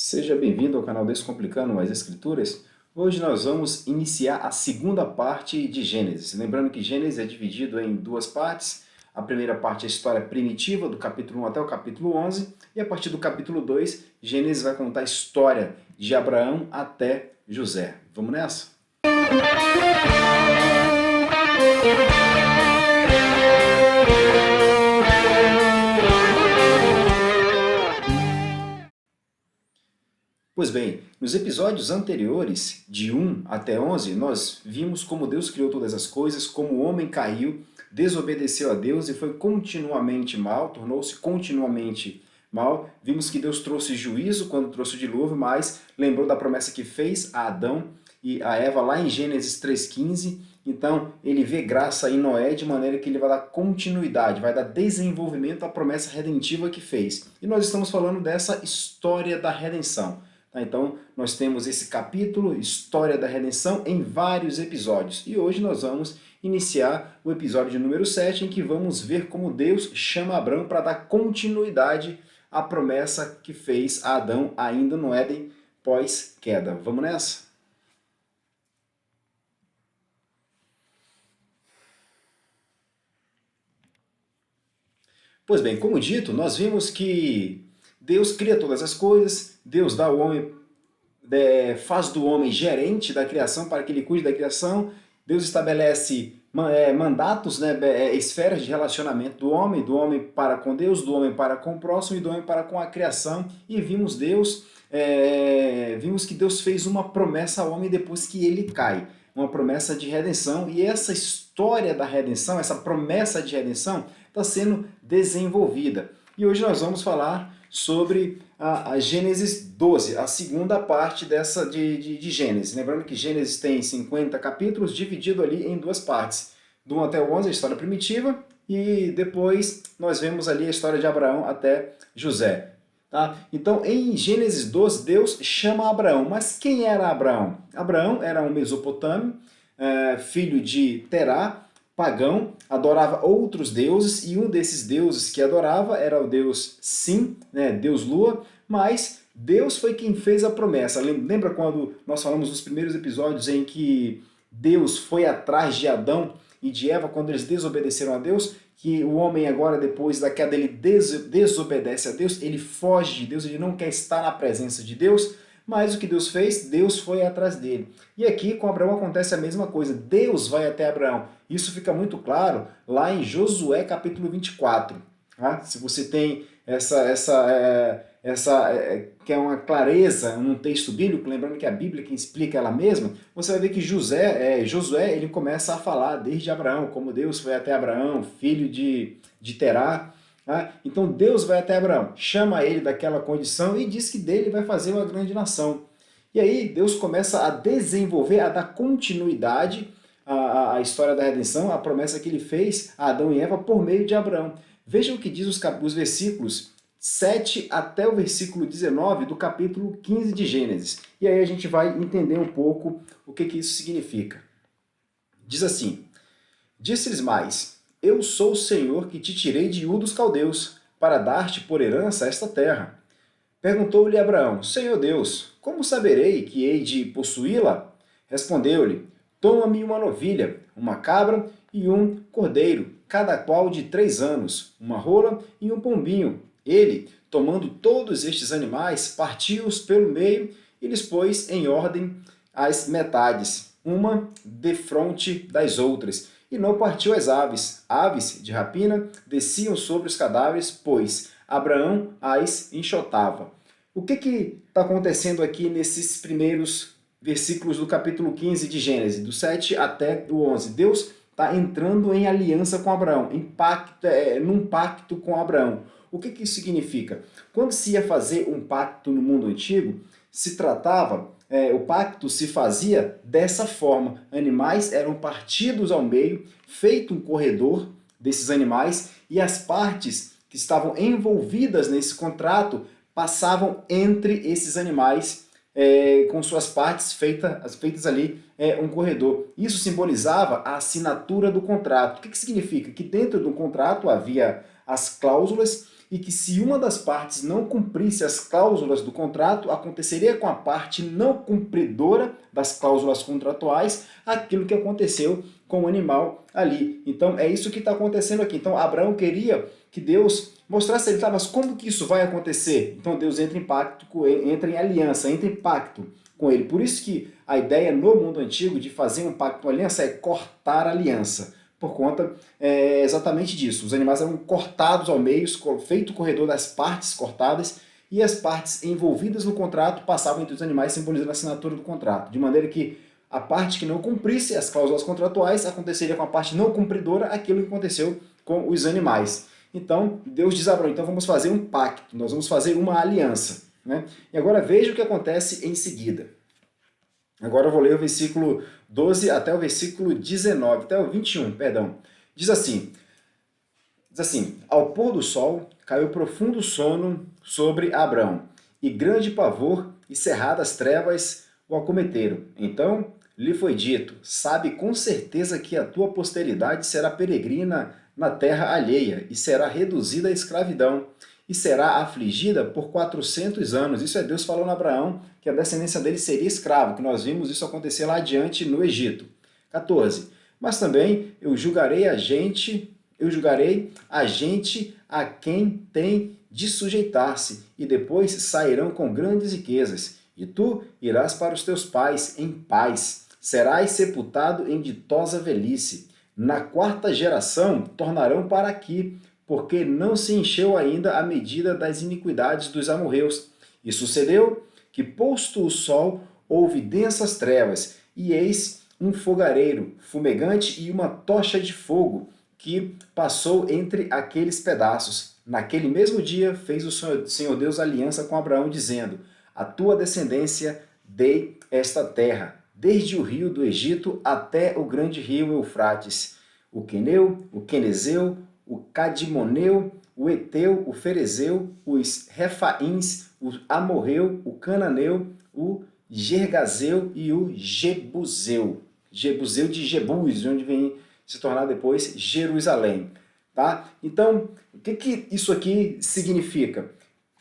Seja bem-vindo ao canal Descomplicando as Escrituras. Hoje nós vamos iniciar a segunda parte de Gênesis. Lembrando que Gênesis é dividido em duas partes. A primeira parte é a história primitiva, do capítulo 1 até o capítulo 11. E a partir do capítulo 2, Gênesis vai contar a história de Abraão até José. Vamos nessa? Pois bem, nos episódios anteriores, de 1 até 11, nós vimos como Deus criou todas as coisas, como o homem caiu, desobedeceu a Deus e foi continuamente mal, tornou-se continuamente mal. Vimos que Deus trouxe juízo quando trouxe o dilúvio, mas lembrou da promessa que fez a Adão e a Eva lá em Gênesis 3,15. Então, ele vê graça em Noé de maneira que ele vai dar continuidade, vai dar desenvolvimento à promessa redentiva que fez. E nós estamos falando dessa história da redenção. Então, nós temos esse capítulo, História da Redenção, em vários episódios. E hoje nós vamos iniciar o episódio de número 7, em que vamos ver como Deus chama Abraão para dar continuidade à promessa que fez a Adão ainda no Éden pós-queda. Vamos nessa? Pois bem, como dito, nós vimos que Deus cria todas as coisas, Deus dá ao homem, faz do homem gerente da criação para que ele cuide da criação, Deus estabelece mandatos, esferas de relacionamento do homem para com Deus, do homem para com o próximo e do homem para com a criação, e vimos que Deus fez uma promessa ao homem depois que ele cai, uma promessa de redenção, e essa história da redenção, essa promessa de redenção, está sendo desenvolvida. E hoje nós vamos falar sobre a Gênesis 12, a segunda parte de Gênesis. Lembrando que Gênesis tem 50 capítulos, dividido ali em duas partes. Do 1 até o 11, a história primitiva, e depois nós vemos ali a história de Abraão até José. Tá? Então, em Gênesis 12, Deus chama Abraão. Mas quem era Abraão? Abraão era um mesopotâmio, filho de Terá, pagão, adorava outros deuses, e um desses deuses que adorava era o deus Sim, Deus Lua, mas Deus foi quem fez a promessa. Lembra quando nós falamos nos primeiros episódios em que Deus foi atrás de Adão e de Eva quando eles desobedeceram a Deus? Que o homem agora, depois da queda, ele desobedece a Deus, ele foge de Deus, ele não quer estar na presença de Deus, mas o que Deus fez? Deus foi atrás dele. E aqui com Abraão acontece a mesma coisa, Deus vai até Abraão. Isso fica muito claro lá em Josué capítulo 24. Tá? Se você tem que é uma clareza num texto bíblico, lembrando que a Bíblia quem explica ela mesma, você vai ver que Josué ele começa a falar desde Abraão, como Deus foi até Abraão, filho de Terá. Então Deus vai até Abraão, chama ele daquela condição e diz que dele vai fazer uma grande nação. E aí Deus começa a desenvolver, a dar continuidade à história da redenção, a promessa que ele fez a Adão e Eva por meio de Abraão. Vejam o que diz os versículos 7 até o versículo 19 do capítulo 15 de Gênesis. E aí a gente vai entender um pouco o que isso significa. Diz assim: Disse-lhes mais: Eu sou o Senhor que te tirei de Ur dos Caldeus, para dar-te por herança esta terra. Perguntou-lhe Abraão: Senhor Deus, como saberei que hei de possuí-la? Respondeu-lhe: Toma-me uma novilha, uma cabra e um cordeiro, cada qual de 3 anos, uma rola e um pombinho. Ele, tomando todos estes animais, partiu-os pelo meio e lhes pôs em ordem as metades, uma defronte das outras. E não partiu as aves. Aves de rapina desciam sobre os cadáveres, pois Abraão as enxotava. O que está acontecendo aqui nesses primeiros versículos do capítulo 15 de Gênesis, do 7 até o 11? Deus está entrando em aliança com Abraão, num pacto com Abraão. O que isso significa? Quando se ia fazer um pacto no mundo antigo, o pacto se fazia dessa forma. Animais eram partidos ao meio, feito um corredor desses animais, e as partes que estavam envolvidas nesse contrato passavam entre esses animais com suas partes feitas ali um corredor. Isso simbolizava a assinatura do contrato. O que significa? Que dentro do contrato havia as cláusulas e que se uma das partes não cumprisse as cláusulas do contrato, aconteceria com a parte não cumpridora das cláusulas contratuais aquilo que aconteceu com o animal ali. Então é isso que está acontecendo aqui. Então Abraão queria que Deus mostrasse a ele, tá, mas como que isso vai acontecer? Então Deus entra em pacto com ele, entra em aliança, entra em pacto com ele. Por isso que a ideia no mundo antigo de fazer um pacto com aliança é cortar a aliança. Por conta exatamente disso. Os animais eram cortados ao meio, feito o corredor das partes cortadas, e as partes envolvidas no contrato passavam entre os animais, simbolizando a assinatura do contrato. De maneira que a parte que não cumprisse as cláusulas contratuais aconteceria com a parte não cumpridora aquilo que aconteceu com os animais. Então, Deus diz a Abraão, então vamos fazer um pacto, nós vamos fazer uma aliança. Né? E agora veja o que acontece em seguida. Agora eu vou ler o versículo 12 até o versículo 19, até o 21, perdão. Diz assim, ao pôr do sol caiu profundo sono sobre Abrão, e grande pavor e cerradas trevas o acometeram. Então lhe foi dito, sabe com certeza que a tua posteridade será peregrina na terra alheia, e será reduzida à escravidão, e será afligida por 400 anos. Isso é Deus falando a Abraão, que a descendência dele seria escravo, que nós vimos isso acontecer lá adiante no Egito. 14. Mas também eu julgarei a gente a quem tem de sujeitar-se, e depois sairão com grandes riquezas, e tu irás para os teus pais em paz, serás sepultado em ditosa velhice. Na quarta geração tornarão para aqui, porque não se encheu ainda a medida das iniquidades dos amorreus. E sucedeu que, posto o sol, houve densas trevas, e eis um fogareiro fumegante e uma tocha de fogo, que passou entre aqueles pedaços. Naquele mesmo dia fez o Senhor Deus aliança com Abraão, dizendo, a tua descendência dei esta terra, desde o rio do Egito até o grande rio Eufrates, o Queneu, o Quenezeu, o Cadimoneu, o Eteu, o Ferezeu, os Refaíns, o Amorreu, o Cananeu, o Gergazeu e o Jebuseu. Jebuseu de Jebus, de onde vem se tornar depois Jerusalém. Tá? Então, o que isso aqui significa?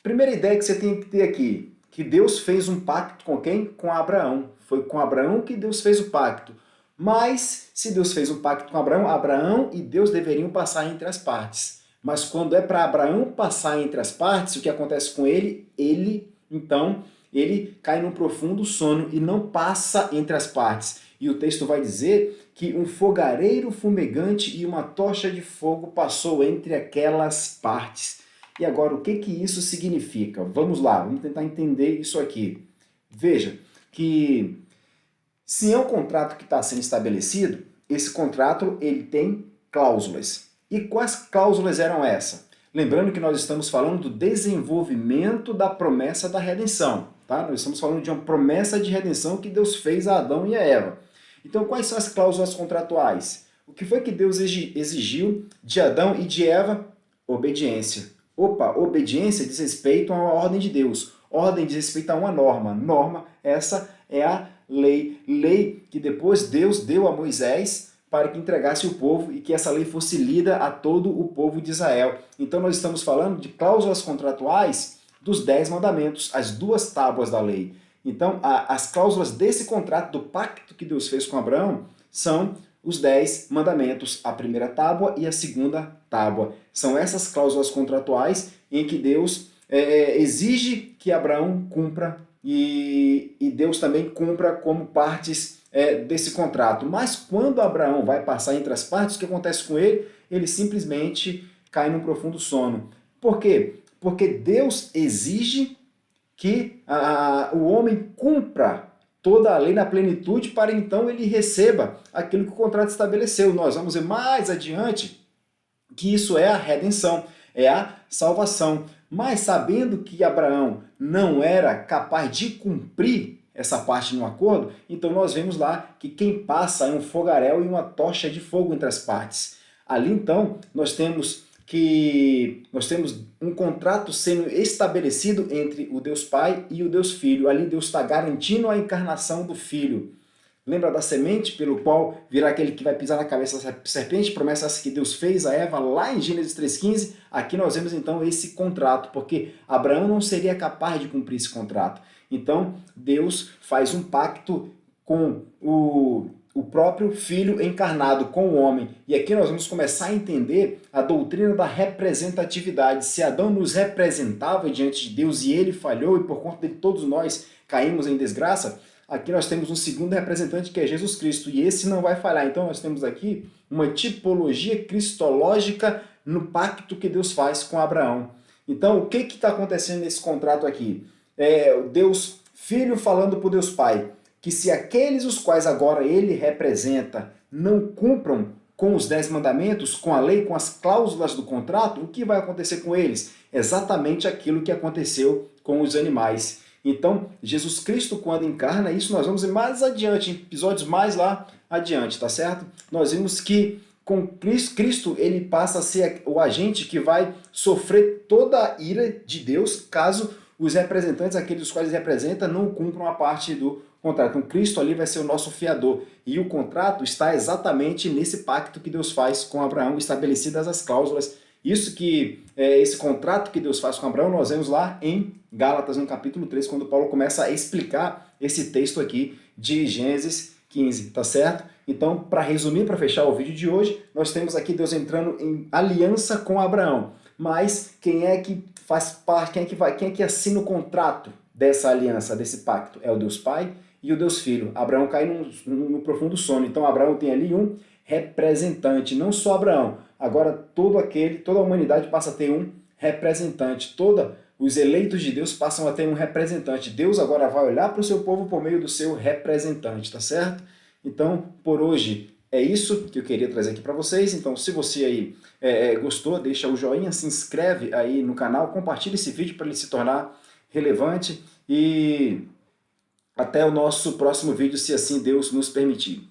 Primeira ideia que você tem que ter aqui, que Deus fez um pacto com quem? Com Abraão. Foi com Abraão que Deus fez o pacto. Mas, se Deus fez um pacto com Abraão, Abraão e Deus deveriam passar entre as partes. Mas quando é para Abraão passar entre as partes, o que acontece com ele? Ele cai num profundo sono e não passa entre as partes. E o texto vai dizer que um fogareiro fumegante e uma tocha de fogo passou entre aquelas partes. E agora, o que isso significa? Vamos lá, vamos tentar entender isso aqui. Veja que se é um contrato que está sendo estabelecido, esse contrato ele tem cláusulas. E quais cláusulas eram essas? Lembrando que nós estamos falando do desenvolvimento da promessa da redenção. Tá? Nós estamos falando de uma promessa de redenção que Deus fez a Adão e a Eva. Então, quais são as cláusulas contratuais? O que foi que Deus exigiu de Adão e de Eva? Obediência. Obediência diz respeito a uma ordem de Deus. Ordem diz respeito a uma norma. Norma, essa é a lei. Lei que depois Deus deu a Moisés para que entregasse o povo e que essa lei fosse lida a todo o povo de Israel. Então nós estamos falando de cláusulas contratuais dos 10 mandamentos, as 2 tábuas da lei. Então as cláusulas desse contrato, do pacto que Deus fez com Abraão, são os 10 mandamentos, a primeira tábua e a segunda tábua. São essas cláusulas contratuais em que Deus exige que Abraão cumpra e Deus também cumpra como partes desse contrato. Mas quando Abraão vai passar entre as partes, o que acontece com ele? Ele simplesmente cai num profundo sono. Por quê? Porque Deus exige que o homem cumpra toda a lei na plenitude para então ele receba aquilo que o contrato estabeleceu. Nós vamos ver mais adiante que isso é a redenção, é a salvação. Mas sabendo que Abraão não era capaz de cumprir essa parte no acordo, então nós vemos lá que quem passa é um fogaréu e uma tocha de fogo entre as partes. Ali então nós temos um contrato sendo estabelecido entre o Deus Pai e o Deus Filho. Ali Deus está garantindo a encarnação do Filho. Lembra da semente pelo qual virá aquele que vai pisar na cabeça da serpente? Promessa essa que Deus fez a Eva lá em Gênesis 3,15. Aqui nós vemos então esse contrato, porque Abraão não seria capaz de cumprir esse contrato. Então Deus faz um pacto com o próprio Filho encarnado, com o homem. E aqui nós vamos começar a entender a doutrina da representatividade. Se Adão nos representava diante de Deus e ele falhou, e por conta de todos nós caímos em desgraça, aqui nós temos um segundo representante que é Jesus Cristo, e esse não vai falhar. Então nós temos aqui uma tipologia cristológica no pacto que Deus faz com Abraão. Então o que está acontecendo nesse contrato aqui? Deus Filho falando para o Deus Pai, que se aqueles os quais agora ele representa não cumpram com os 10 mandamentos, com a lei, com as cláusulas do contrato, o que vai acontecer com eles? Exatamente aquilo que aconteceu com os animais. Então, Jesus Cristo, quando encarna, isso nós vamos ver mais adiante, em episódios mais lá adiante, tá certo? Nós vimos que com Cristo ele passa a ser o agente que vai sofrer toda a ira de Deus caso os representantes, aqueles os quais ele representa, não cumpram a parte do contrato. Então Cristo ali vai ser o nosso fiador. E o contrato está exatamente nesse pacto que Deus faz com Abraão, estabelecidas as cláusulas. Isso que esse contrato que Deus faz com Abraão, nós vemos lá em Gálatas, no capítulo 3, quando Paulo começa a explicar esse texto aqui de Gênesis 15, tá certo? Então, para resumir, para fechar o vídeo de hoje, nós temos aqui Deus entrando em aliança com Abraão. Mas quem é que faz parte, quem é que assina o contrato dessa aliança, desse pacto? É o Deus Pai e o Deus Filho. Abraão cai no profundo sono. Então Abraão tem ali um representante, não só Abraão. Agora toda a humanidade passa a ter um representante. Os eleitos de Deus passam a ter um representante. Deus agora vai olhar para o seu povo por meio do seu representante, tá certo? Então, por hoje é isso que eu queria trazer aqui para vocês. Então, se você aí gostou, deixa o joinha, se inscreve aí no canal, compartilha esse vídeo para ele se tornar relevante e até o nosso próximo vídeo, se assim Deus nos permitir.